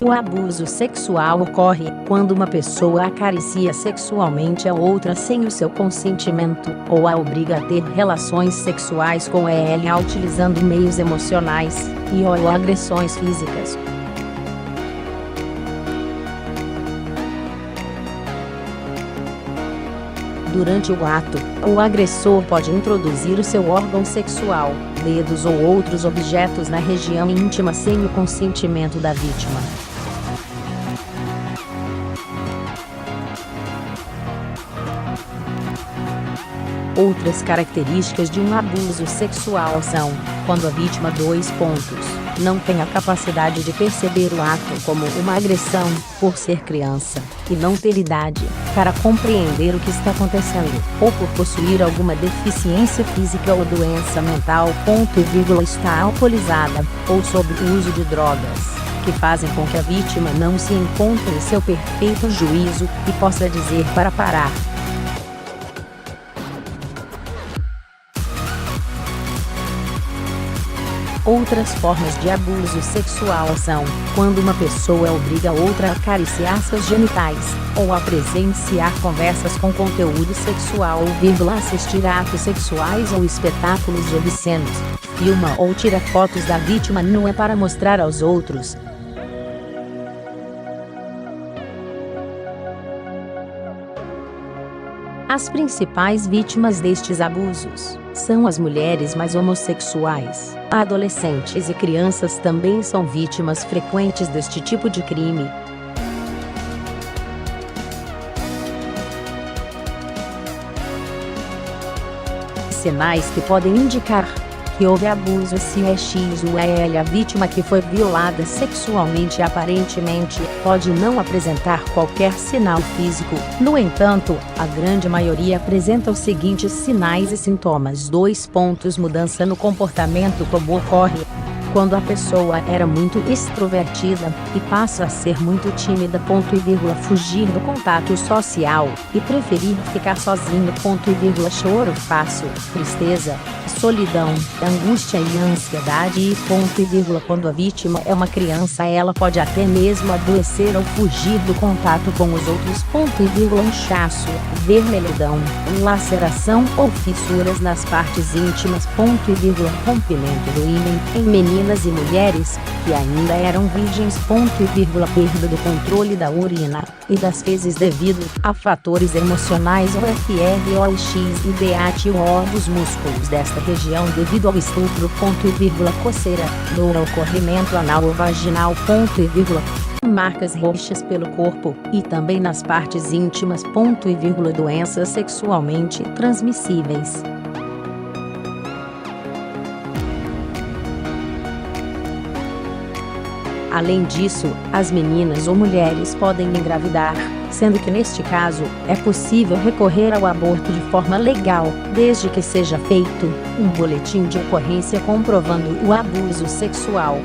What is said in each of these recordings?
O abuso sexual ocorre quando uma pessoa acaricia sexualmente a outra sem o seu consentimento, ou a obriga a ter relações sexuais com ela utilizando meios emocionais ou agressões físicas. Durante o ato, o agressor pode introduzir o seu órgão sexual, dedos ou outros objetos na região íntima sem o consentimento da vítima. Outras características de um abuso sexual são, quando a vítima não tem a capacidade de perceber o ato como uma agressão, por ser criança, e não ter idade para compreender o que está acontecendo, ou por possuir alguma deficiência física ou doença mental, está alcoolizada, ou sob o uso de drogas, que fazem com que a vítima não se encontre em seu perfeito juízo, e possa dizer para parar. Outras formas de abuso sexual são, quando uma pessoa obriga outra a acariciar seus genitais, ou a presenciar conversas com conteúdo sexual assistir a atos sexuais ou espetáculos de obscenos, filma ou tira fotos da vítima nua para mostrar aos outros. As principais vítimas destes abusos são as mulheres mais homossexuais. Adolescentes e crianças também são vítimas frequentes deste tipo de crime. Sinais que podem indicar que houve abuso a vítima que foi violada sexualmente aparentemente pode não apresentar qualquer sinal físico. No entanto, a grande maioria apresenta os seguintes sinais e sintomas. Mudança no comportamento, como ocorre quando a pessoa era muito extrovertida e passa a ser muito tímida, fugir do contato social e preferir ficar sozinho, choro fácil, tristeza, solidão, angústia e ansiedade e quando a vítima é uma criança ela pode até mesmo adoecer ou fugir do contato com os outros, inchaço, vermelhidão, laceração ou fissuras nas partes íntimas, rompimento do ímen em meninas e mulheres que ainda eram virgens, perda do controle da urina e das fezes devido a fatores emocionais ou FROX e DAT ou dos músculos desta região devido ao estupro, coceira, dor ao corrimento anal ou vaginal, marcas roxas pelo corpo e também nas partes íntimas, doenças sexualmente transmissíveis. Além disso, as meninas ou mulheres podem engravidar, sendo que neste caso, é possível recorrer ao aborto de forma legal, desde que seja feito um boletim de ocorrência comprovando o abuso sexual.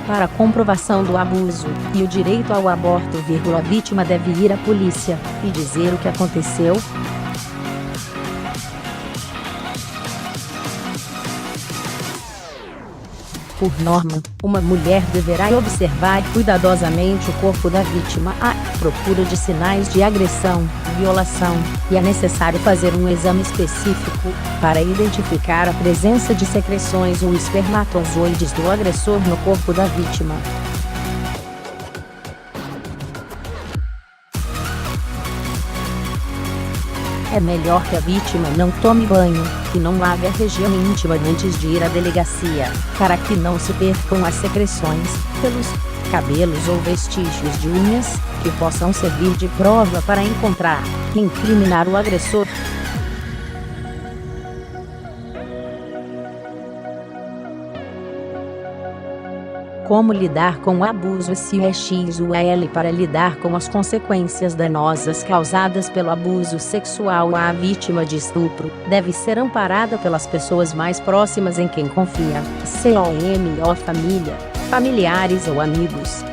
Para a comprovação do abuso e o direito ao aborto, a vítima deve ir à polícia e dizer o que aconteceu. Por norma, uma mulher deverá observar cuidadosamente o corpo da vítima à procura de sinais de agressão, violação, e é necessário fazer um exame específico para identificar a presença de secreções ou espermatozoides do agressor no corpo da vítima. É melhor que a vítima não tome banho e não lave a região íntima antes de ir à delegacia, para que não se percam as secreções, pelos cabelos ou vestígios de unhas, que possam servir de prova para encontrar e incriminar o agressor. Como lidar com o abuso sexual? Para lidar com as consequências danosas causadas pelo abuso sexual, a vítima de estupro deve ser amparada pelas pessoas mais próximas em quem confia, família, familiares ou amigos,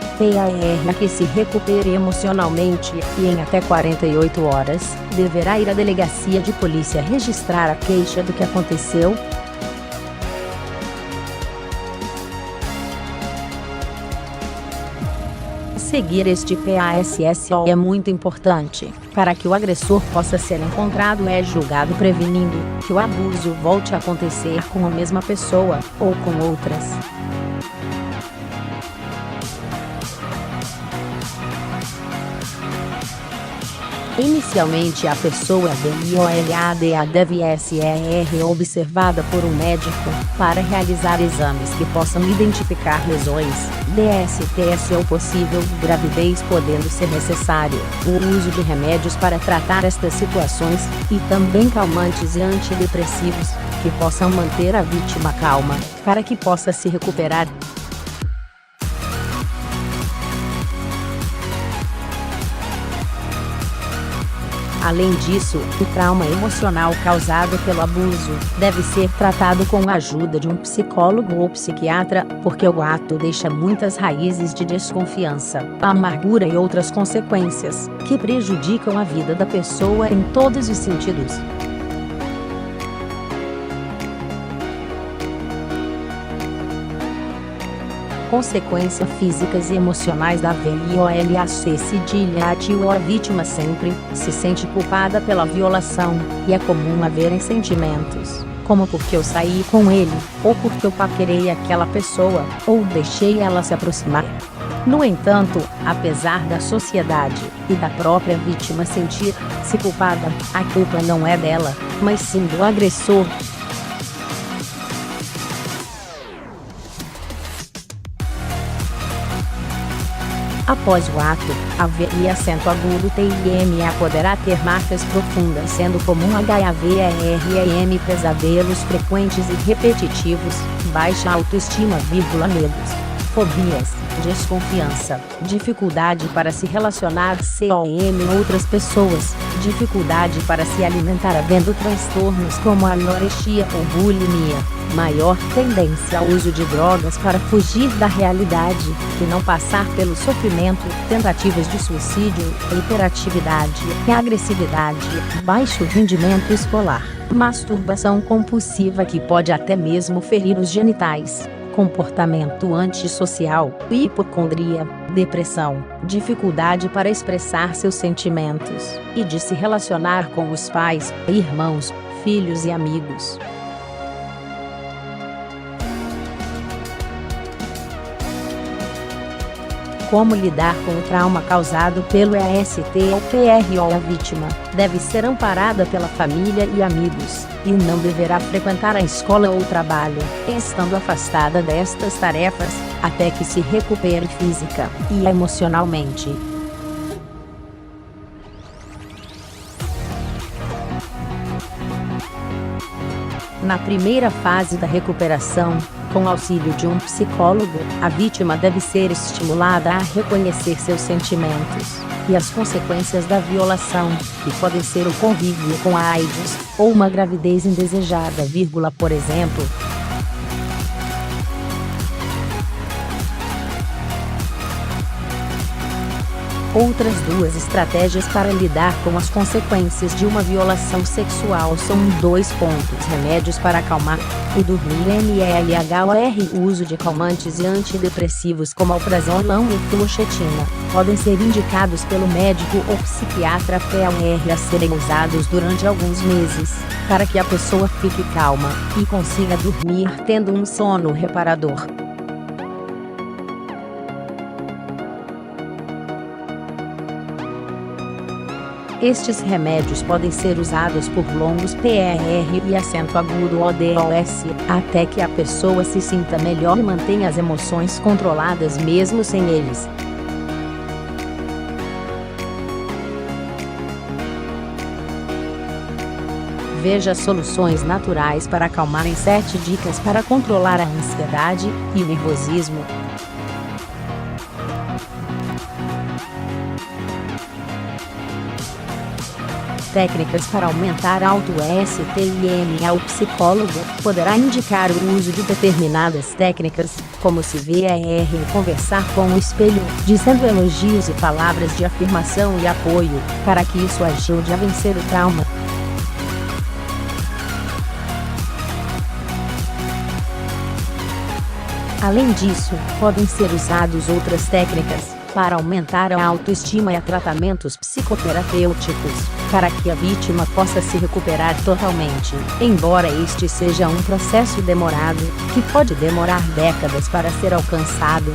que se recupere emocionalmente e em até 48 horas, deverá ir à delegacia de polícia registrar a queixa do que aconteceu. Seguir este PASSO é muito importante, para que o agressor possa ser encontrado e julgado, prevenindo que o abuso volte a acontecer com a mesma pessoa, ou com outras. Inicialmente, a pessoa VIOLADA deve ser observada por um médico, para realizar exames que possam identificar lesões, DSTs ou possível gravidez, podendo ser necessário o uso de remédios para tratar estas situações, e também calmantes e antidepressivos, que possam manter a vítima calma, para que possa se recuperar. Além disso, o trauma emocional causado pelo abuso deve ser tratado com a ajuda de um psicólogo ou psiquiatra, porque o ato deixa muitas raízes de desconfiança, amargura e outras consequências, que prejudicam a vida da pessoa em todos os sentidos. Consequências físicas e emocionais da VIOLAC cedilha a vítima sempre se sente culpada pela violação, e é comum haverem sentimentos, como porque eu saí com ele, ou porque eu paquerei aquela pessoa, ou deixei ela se aproximar. No entanto, apesar da sociedade e da própria vítima sentir-se culpada, a culpa não é dela, mas sim do agressor. Após o ato, a VI-TIMA poderá ter marcas profundas, sendo comum HAVERM, pesadelos frequentes e repetitivos, baixa autoestima, medos, fobias, desconfiança, dificuldade para se relacionar com outras pessoas, dificuldade para se alimentar, havendo transtornos como anorexia ou bulimia, maior tendência ao uso de drogas para fugir da realidade e não passar pelo sofrimento, tentativas de suicídio, hiperatividade e agressividade, baixo rendimento escolar, masturbação compulsiva que pode até mesmo ferir os genitais, comportamento antissocial, hipocondria, depressão, dificuldade para expressar seus sentimentos e de se relacionar com os pais, irmãos, filhos e amigos. Como lidar com o trauma causado pelo EST ou PRO? A vítima deve ser amparada pela família e amigos, e não deverá frequentar a escola ou trabalho, estando afastada destas tarefas, até que se recupere física e emocionalmente. Na primeira fase da recuperação, com auxílio de um psicólogo, a vítima deve ser estimulada a reconhecer seus sentimentos e as consequências da violação, que podem ser o convívio com a AIDS, ou uma gravidez indesejada, por exemplo. Outras duas estratégias para lidar com as consequências de uma violação sexual são 2 pontos: remédios para acalmar e dormir, MLHOR. O uso de calmantes e antidepressivos como alprazolam e fluoxetina podem ser indicados pelo médico ou psiquiatra PRO a serem usados durante alguns meses, para que a pessoa fique calma e consiga dormir tendo um sono reparador. Estes remédios podem ser usados por longos PRR/ODOS, até que a pessoa se sinta melhor e mantenha as emoções controladas mesmo sem eles. Veja soluções naturais para acalmar em 7 dicas para controlar a ansiedade e o nervosismo. Técnicas para aumentar a autoestima. O psicólogo poderá indicar o uso de determinadas técnicas, como se VAR, conversar com o espelho, dizendo elogios e palavras de afirmação e apoio, para que isso ajude a vencer o trauma. Além disso, podem ser usadas outras técnicas, para aumentar a autoestima e a tratamentos psicoterapêuticos, para que a vítima possa se recuperar totalmente, embora este seja um processo demorado, que pode demorar décadas para ser alcançado.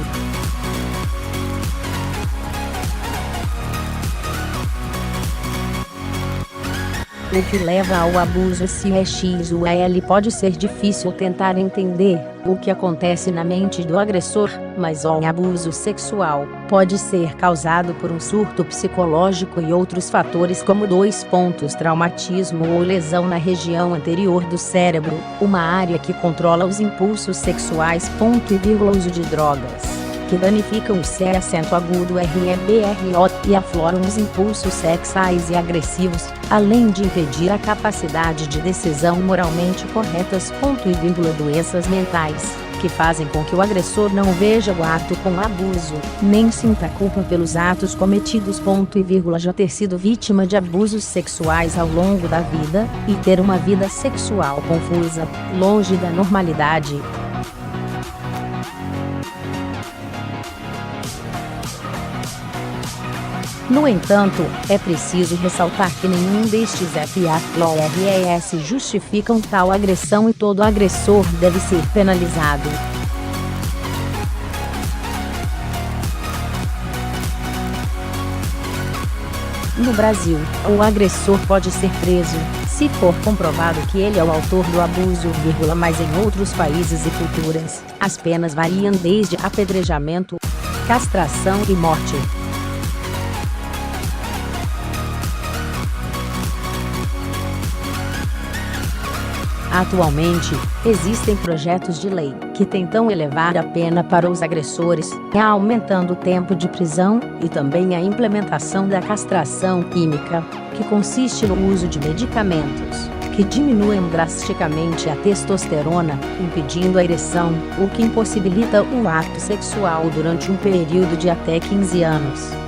O que leva ao abuso sexual pode ser difícil tentar entender o que acontece na mente do agressor, mas o abuso sexual pode ser causado por um surto psicológico e outros fatores como traumatismo ou lesão na região anterior do cérebro, uma área que controla os impulsos sexuais. Uso de drogas que danificam o C acento agudo REBRO e afloram os impulsos sexuais e agressivos, além de impedir a capacidade de decisão moralmente corretas. Doenças mentais, que fazem com que o agressor não veja o ato com abuso, nem sinta culpa pelos atos cometidos. Já ter sido vítima de abusos sexuais ao longo da vida, e ter uma vida sexual confusa, longe da normalidade. No entanto, é preciso ressaltar que nenhum destes FAPLORES justificam tal agressão e todo agressor deve ser penalizado. No Brasil, o agressor pode ser preso, se for comprovado que ele é o autor do abuso, mas em outros países e culturas, as penas variam desde apedrejamento, castração e morte. Atualmente, existem projetos de lei que tentam elevar a pena para os agressores, aumentando o tempo de prisão, e também a implementação da castração química, que consiste no uso de medicamentos que diminuem drasticamente a testosterona, impedindo a ereção, o que impossibilita o ato sexual durante um período de até 15 anos.